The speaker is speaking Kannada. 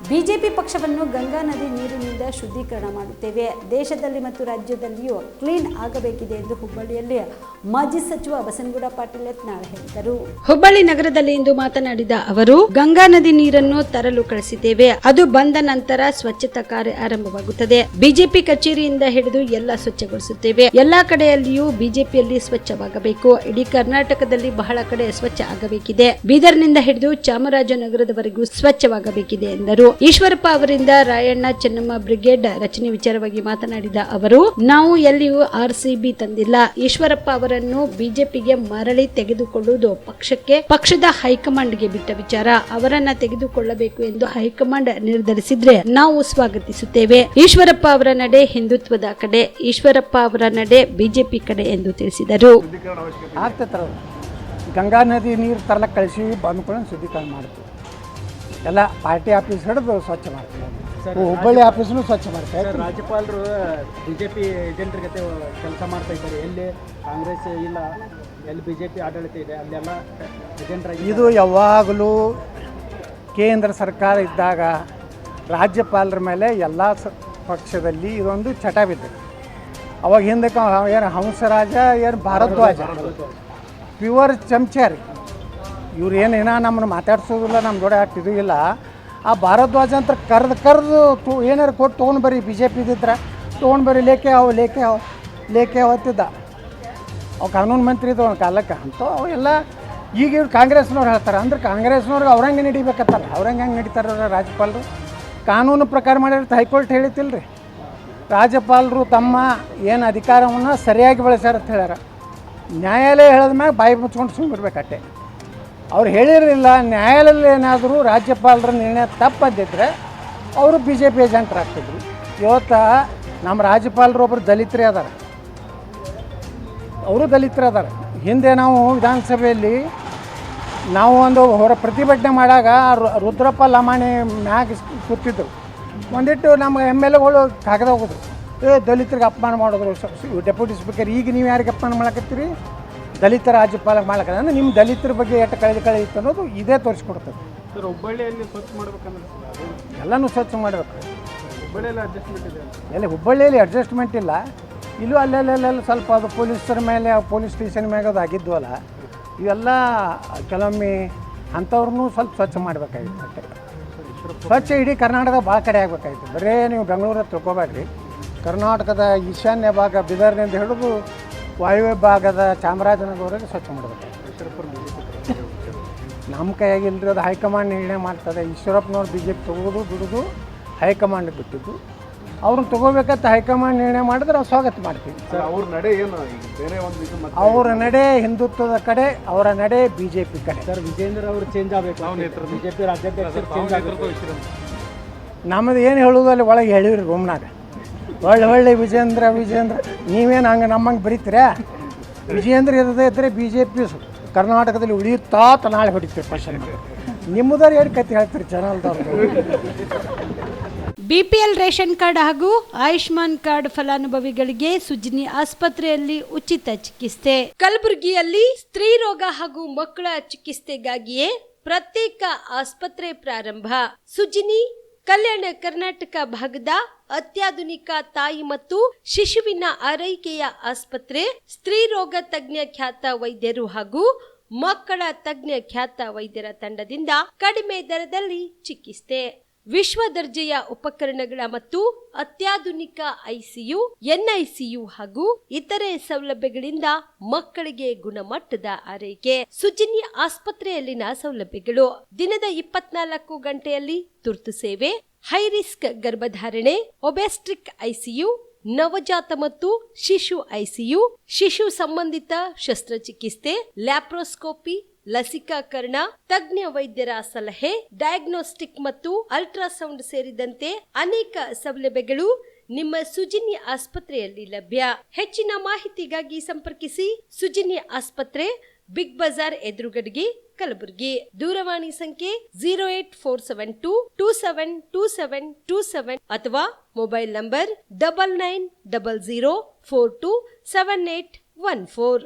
ಬಿಜೆಪಿ ಪಕ್ಷವನ್ನು ಗಂಗಾ ನದಿ ನೀರಿನಿಂದ ಶುದ್ಧೀಕರಣ ಮಾಡುತ್ತೇವೆ, ದೇಶದಲ್ಲಿ ಮತ್ತು ರಾಜ್ಯದಲ್ಲಿಯೂ ಕ್ಲೀನ್ ಆಗಬೇಕಿದೆ ಎಂದು ಹುಬ್ಬಳ್ಳಿಯಲ್ಲಿ ಮಾಜಿ ಸಚಿವ ಬಸನಗೌಡ ಪಾಟೀಲ್ ಯತ್ನಾಳ್ ಹೇಳಿದರು. ಹುಬ್ಬಳ್ಳಿ ನಗರದಲ್ಲಿ ಇಂದು ಮಾತನಾಡಿದ ಅವರು, ಗಂಗಾ ನದಿ ನೀರನ್ನು ತರಲು ಕಳಿಸಿದ್ದೇವೆ. ಅದು ಬಂದ ನಂತರ ಸ್ವಚ್ಛತಾ ಕಾರ್ಯ ಆರಂಭವಾಗುತ್ತದೆ. ಬಿಜೆಪಿ ಕಚೇರಿಯಿಂದ ಹಿಡಿದು ಎಲ್ಲ ಸ್ವಚ್ಛಗೊಳಿಸುತ್ತೇವೆ. ಎಲ್ಲಾ ಕಡೆಯಲ್ಲಿಯೂ ಬಿಜೆಪಿಯಲ್ಲಿ ಸ್ವಚ್ಛವಾಗಬೇಕು. ಇಡೀ ಕರ್ನಾಟಕದಲ್ಲಿ ಬಹಳ ಕಡೆ ಸ್ವಚ್ಛ ಆಗಬೇಕಿದೆ. ಬೀದರ್ನಿಂದ ಹಿಡಿದು ಚಾಮರಾಜನಗರದವರೆಗೂ ಸ್ವಚ್ಛವಾಗಬೇಕಿದೆ ಎಂದರು. ಈಶ್ವರಪ್ಪ ಅವರಿಂದ ರಾಯಣ್ಣ ಚೆನ್ನಮ್ಮ ಬ್ರಿಗೇಡ್ ರಚನೆ ವಿಚಾರವಾಗಿ ಮಾತನಾಡಿದ ಅವರು, ನಾವು ಎಲ್ಲಿಯೂ ಆರ್ಸಿಬಿ ತಂದಿಲ್ಲ. ಈಶ್ವರಪ್ಪ ಅವರನ್ನು ಬಿಜೆಪಿಗೆ ಮರಳಿ ತೆಗೆದುಕೊಳ್ಳುವುದು ಪಕ್ಷದ ಹೈಕಮಾಂಡ್ಗೆ ಬಿಟ್ಟ ವಿಚಾರ. ಅವರನ್ನ ತೆಗೆದುಕೊಳ್ಳಬೇಕು ಎಂದು ಹೈಕಮಾಂಡ್ ನಿರ್ಧರಿಸಿದ್ರೆ ನಾವು ಸ್ವಾಗತಿಸುತ್ತೇವೆ. ಈಶ್ವರಪ್ಪ ಅವರ ನಡೆ ಹಿಂದುತ್ವದ ಕಡೆ, ಈಶ್ವರಪ್ಪ ಅವರ ನಡೆ ಬಿಜೆಪಿ ಕಡೆ ಎಂದು ತಿಳಿಸಿದರು. ಗಂಗಾ ನದಿ ನೀರು ತರಲಕ್ಕೆ ಕಳಿಸಿ ಬಂದ್ಕೊಂಡು ಶುದ್ಧೀಕರಣ ಮಾಡ್ತೀವಿ. ಎಲ್ಲ ಪಾರ್ಟಿ ಆಫೀಸ್ ಹಿಡಿದು ಸ್ವಚ್ಛ ಮಾಡ್ತೀವಿ. ಹುಬ್ಬಳ್ಳಿ ಆಫೀಸ್ನು ಸ್ವಚ್ಛ ಮಾಡ್ತಾರೆ. ರಾಜ್ಯಪಾಲರು ಬಿಜೆಪಿ ಏಜೆಂಟ್ರ ಜೊತೆ ಕೆಲಸ ಮಾಡ್ತಾ ಇದ್ದಾರೆ. ಎಲ್ಲಿ ಕಾಂಗ್ರೆಸ್ ಇಲ್ಲ, ಎಲ್ಲಿ ಬಿಜೆಪಿ ಆಡಳಿತ ಇದೆ, ಅಲ್ಲೆಲ್ಲ ಏಜೆಂಟ್ರಾಗಿ. ಇದು ಯಾವಾಗಲೂ ಕೇಂದ್ರ ಸರ್ಕಾರ ಇದ್ದಾಗ ರಾಜ್ಯಪಾಲರ ಮೇಲೆ ಎಲ್ಲ ಪಕ್ಷದಲ್ಲಿ ಇದೊಂದು ಚಟ ಬಿದ್ದಿದೆ. ಅವಾಗ ಹಿಂದಕ್ಕೆ ಏನು ಹಂಸರಾಜ, ಏನು ಭಾರದ್ವಾಜ ಪ್ಯೂರ್ ಚಮಚಾರಿ. ಇವ್ರು ಏನೇನೋ ನಮ್ಮನ್ನು ಮಾತಾಡ್ಸೋದಿಲ್ಲ, ನಮ್ಮ ಜೋಡಿ ಇದು ಇಲ್ಲ. ಆ ಭಾರದ್ವಾಜ ಅಂತ ಕರೆದು ಏನಾರು ಕೊಟ್ಟು ತೊಗೊಂಡು ಬರ್ರಿ, ಬಿ ಜೆ ಪಿ ಇದ್ದಿದ್ರೆ ತೊಗೊಂಡು ಬರ್ರಿ, ಲೇಖೆ ಹೊತ್ತಿದ್ದ ಅವು ಕಾನೂನು ಮಂತ್ರಿ ಇದ್ದವು ಒಂದು ಕಾಲಕ್ಕೆ ಅಂತ. ಅವೆಲ್ಲ ಈಗ ಇವ್ರು ಕಾಂಗ್ರೆಸ್ನವ್ರು ಹೇಳ್ತಾರೆ. ಅಂದ್ರೆ ಕಾಂಗ್ರೆಸ್ನವ್ರಿಗೆ ಅವ್ರಂಗೆ ನಡಿಬೇಕತ್ತಲ್ಲ, ಅವ್ರಂಗೆ ಹೆಂಗೆ ನಡೀತಾರ ರಾಜ್ಯಪಾಲರು? ಕಾನೂನು ಪ್ರಕಾರ ಮಾಡಿರ್ತ ಹೈಕೋರ್ಟ್ ಹೇಳಿತಿಲ್ಲ ರೀ, ರಾಜ್ಯಪಾಲರು ತಮ್ಮ ಏನು ಅಧಿಕಾರವನ್ನು ಸರಿಯಾಗಿ ಬಳಸ್ಯಾರ ಅಂತ ಹೇಳ್ಯಾರ. ನ್ಯಾಯಾಲಯ ಹೇಳಿದ ಮ್ಯಾಗ ಬಾಯಿ ಮುಚ್ಕೊಂಡು ಸುಮ್ಮಿರ್ಬೇಕಟ್ಟೆ. ಅವ್ರು ಹೇಳಿರಲಿಲ್ಲ. ನ್ಯಾಯಾಲಯದಲ್ಲಿ ಏನಾದರೂ ರಾಜ್ಯಪಾಲರ ನಿರ್ಣಯ ತಪ್ಪದಿದ್ದರೆ ಅವರು ಬಿ ಜೆ ಪಿ ಏಜೆಂಟ್ರಾಗ್ತಿದ್ರು. ಇವತ್ತು ನಮ್ಮ ರಾಜ್ಯಪಾಲರು ಒಬ್ಬರು ದಲಿತರೇ ಅದಾರ, ಅವರು ದಲಿತರೇ ಅದಾರ. ಹಿಂದೆ ನಾವು ವಿಧಾನಸಭೆಯಲ್ಲಿ ನಾವು ಒಂದು ಪ್ರತಿಭಟನೆ ಮಾಡಾಗ ರುದ್ರಪ್ಪ ಲಮಾಣಿ ಮ್ಯಾಗ ಕೂತಿದ್ರು. ಒಂದಿಟ್ಟು ನಮ್ಮ ಎಮ್ ಎಲ್ ಎಗಳು ಕಾಗದ ಹೋಗಿದ್ರು, ದಲಿತರಿಗೆ ಅಪಮಾನ ಮಾಡಿದ್ರು ಡೆಪ್ಯೂಟಿ ಸ್ಪೀಕರ್. ಈಗ ನೀವು ಯಾರಿಗೆ ಅಪಮಾನ ಮಾಡಕತ್ತೀರಿ? ದಲಿತ ರಾಜ್ಯಪಾಲ ಮಾಡಕ್ಕೆ ಅಂದರೆ ನಿಮ್ಮ ದಲಿತರ ಬಗ್ಗೆ ಎಷ್ಟು ಕಳೆದಿತ್ತು ಅನ್ನೋದು ಇದೇ ತೋರಿಸ್ಕೊಡ್ತದೆ. ಸರ್, ಹುಬ್ಬಳ್ಳಿಯಲ್ಲಿ ಸ್ವಚ್ಛ ಮಾಡ್ಬೇಕಂದ್ರೆ ಎಲ್ಲನೂ ಸ್ವಚ್ಛ ಮಾಡಬೇಕು. ಹುಬ್ಬಳ್ಳಿಯಲ್ಲಿ ಅಡ್ಜಸ್ಟ್ಮೆಂಟ್ ಇದೆ, ಎಲ್ಲಿ ಹುಬ್ಬಳ್ಳಿಯಲ್ಲಿ ಅಡ್ಜಸ್ಟ್ಮೆಂಟ್ ಇಲ್ಲ. ಇಲ್ಲೂ ಅಲ್ಲೆಲ್ಲ ಸ್ವಲ್ಪ ಅದು ಪೊಲೀಸರ ಮೇಲೆ, ಪೊಲೀಸ್ ಸ್ಟೇಷನ್ ಮ್ಯಾಗ ಅದು ಆಗಿದ್ವಲ್ಲ, ಇವೆಲ್ಲ ಕೆಲವೊಮ್ಮೆ ಅಂಥವ್ರನ್ನೂ ಸ್ವಲ್ಪ ಸ್ವಚ್ಛ ಮಾಡಬೇಕಾಗಿತ್ತು. ಸ್ವಚ್ಛ ಇಡೀ ಕರ್ನಾಟಕ ಭಾಳ ಕಡೆ ಆಗಬೇಕಾಗಿತ್ತು. ಬರೀ ನೀವು ಬೆಂಗಳೂರಲ್ಲಿ ತಿಳ್ಕೊಬೇಡ್ರಿ. ಕರ್ನಾಟಕದ ಈಶಾನ್ಯ ಭಾಗ ಬೀದರ್ನಿಂದ ಹಿಡಿದು ವಾಯುವ್ಯ ಭಾಗದ ಚಾಮರಾಜನಗರವರೆಗೆ ಸ್ವಚ್ಛ ಮಾಡಬೇಕು. ನಮ್ಮ ಕೈಯಾಗಿಲ್ಲರಿ, ಅದು ಹೈಕಮಾಂಡ್ ನಿರ್ಣಯ ಮಾಡ್ತದೆ. ಈಶ್ವರಪ್ಪನವ್ರು ಬಿ ಜೆ ಪಿ ತೊಗೋದು ಬಿಡೋದು ಹೈಕಮಾಂಡ್ಗೆ ಬಿಟ್ಟಿದ್ದು. ಅವ್ರನ್ನ ತೊಗೋಬೇಕಂತ ಹೈಕಮಾಂಡ್ ನಿರ್ಣಯ ಮಾಡಿದ್ರೆ ನಾವು ಸ್ವಾಗತ ಮಾಡ್ತೀವಿ. ಅವ್ರ ನಡೆ ಏನು ಬೇರೆ ಒಂದು ಅವರ ನಡೆ ಹಿಂದುತ್ವದ ಕಡೆ, ಅವರ ನಡೆ ಬಿ ಜೆ ಪಿ ಕಡೆ. ಸರ್, ವಿಜೇಂದ್ರ ಅವರು ಚೇಂಜ್ ಆಗಬೇಕು, ಬಿ ಜೆ ಪಿ ರಾಜ್ಯಾಧ್ಯಕ್ಷರು ಚೇಂಜ್ ಆಗಬೇಕು. ನಮ್ಮದು ಏನು ಹೇಳೋದು ಅಲ್ಲಿ ಒಳಗೆ ಹೇಳಿವ್ರಿ ರೂಮ್ನಾಗ. ಒಳ್ಳೆ ವಿಜೇಂದ್ರ ನೀವೇನು ಹಂಗೆ ನಮ್ಮಂಗೆ ಬರೀತೀರಾ? ವಿಜೇಂದ್ರ ಇರದೇ ಇದ್ದರೆ ಬಿ ಜೆ ಪಿ ಕರ್ನಾಟಕದಲ್ಲಿ ಉಳಿಯುತ್ತಾ ನಾಳೆ ಹೊಡಿತೀರಿ ಫಸ್ಟ್. ನಿಮ್ಮದವ್ರು ಏನು ಕತೆ ಹೇಳ್ತೀರಿ ಚಾನಲ್ದವ್ರು? ಬಿಪಿಎಲ್ ರೇಷನ್ ಕಾರ್ಡ್ ಹಾಗೂ ಆಯುಷ್ಮಾನ್ ಕಾರ್ಡ್ ಫಲಾನುಭವಿಗಳಿಗೆ ಸುಜಿನಿ ಆಸ್ಪತ್ರೆಯಲ್ಲಿ ಉಚಿತ ಚಿಕಿತ್ಸೆ. ಕಲಬುರಗಿಯಲ್ಲಿ ಸ್ತ್ರೀ ರೋಗ ಹಾಗೂ ಮಕ್ಕಳ ಚಿಕಿತ್ಸೆಗಾಗಿಯೇ ಪ್ರತ್ಯೇಕ ಆಸ್ಪತ್ರೆ ಪ್ರಾರಂಭ. ಸುಜಿನಿ ಕಲ್ಯಾಣ ಕರ್ನಾಟಕ ಭಾಗದ ಅತ್ಯಾಧುನಿಕ ತಾಯಿ ಮತ್ತು ಶಿಶುವಿನ ಆರೈಕೆಯ ಆಸ್ಪತ್ರೆ. ಸ್ತ್ರೀ ರೋಗ ತಜ್ಞ ಖ್ಯಾತ ವೈದ್ಯರು ಹಾಗೂ ಮಕ್ಕಳ ತಜ್ಞ ಖ್ಯಾತ ವೈದ್ಯರ ತಂಡದಿಂದ ಕಡಿಮೆ ದರದಲ್ಲಿ ಚಿಕಿತ್ಸೆ. ವಿಶ್ವ ದರ್ಜೆಯ ಉಪಕರಣಗಳ ಮತ್ತು ಅತ್ಯಾಧುನಿಕ ಐಸಿಯು, ಎನ್ಐಸಿಯು ಹಾಗೂ ಇತರೆ ಸೌಲಭ್ಯಗಳಿಂದ ಮಕ್ಕಳಿಗೆ ಗುಣಮಟ್ಟದ ಆರೈಕೆ. ಸುಜಿನಿ ಆಸ್ಪತ್ರೆಯಲ್ಲಿನ ಸೌಲಭ್ಯಗಳು: ದಿನದ 24 ಗಂಟೆಯಲ್ಲಿ ತುರ್ತು ಸೇವೆ, ಹೈ ರಿಸ್ಕ್ ಗರ್ಭಧಾರಣೆ, ಒಬೆಸ್ಟ್ರಿಕ್ ಐಸಿಯು, ನವಜಾತ ಮತ್ತು ಶಿಶು ಐಸಿಯು, ಶಿಶು ಸಂಬಂಧಿತ ಶಸ್ತ್ರಚಿಕಿತ್ಸೆ, ಲ್ಯಾಪ್ರೋಸ್ಕೋಪಿ, ಲಸಿಕಾಕರಣ, ತಜ್ಞ ವೈದ್ಯರ ಸಲಹೆ, ಡಯಾಗ್ನೋಸ್ಟಿಕ್ ಮತ್ತು ಅಲ್ಟ್ರಾಸೌಂಡ್ ಸೇರಿದಂತೆ ಅನೇಕ ಸೌಲಭ್ಯಗಳು ನಿಮ್ಮ ಸುಜಿನಿ ಆಸ್ಪತ್ರೆಯಲ್ಲಿ ಲಭ್ಯ. ಹೆಚ್ಚಿನ ಮಾಹಿತಿಗಾಗಿ ಸಂಪರ್ಕಿಸಿ ಸುಜಿನಿ ಆಸ್ಪತ್ರೆ, ಬಿಗ್ ಬಜಾರ್ ಎದುರುಗಡೆಗೆ, ಕಲಬುರಗಿ. ದೂರವಾಣಿ ಸಂಖ್ಯೆ 08472272727 ಅಥವಾ ಮೊಬೈಲ್ ನಂಬರ್ 9900427814.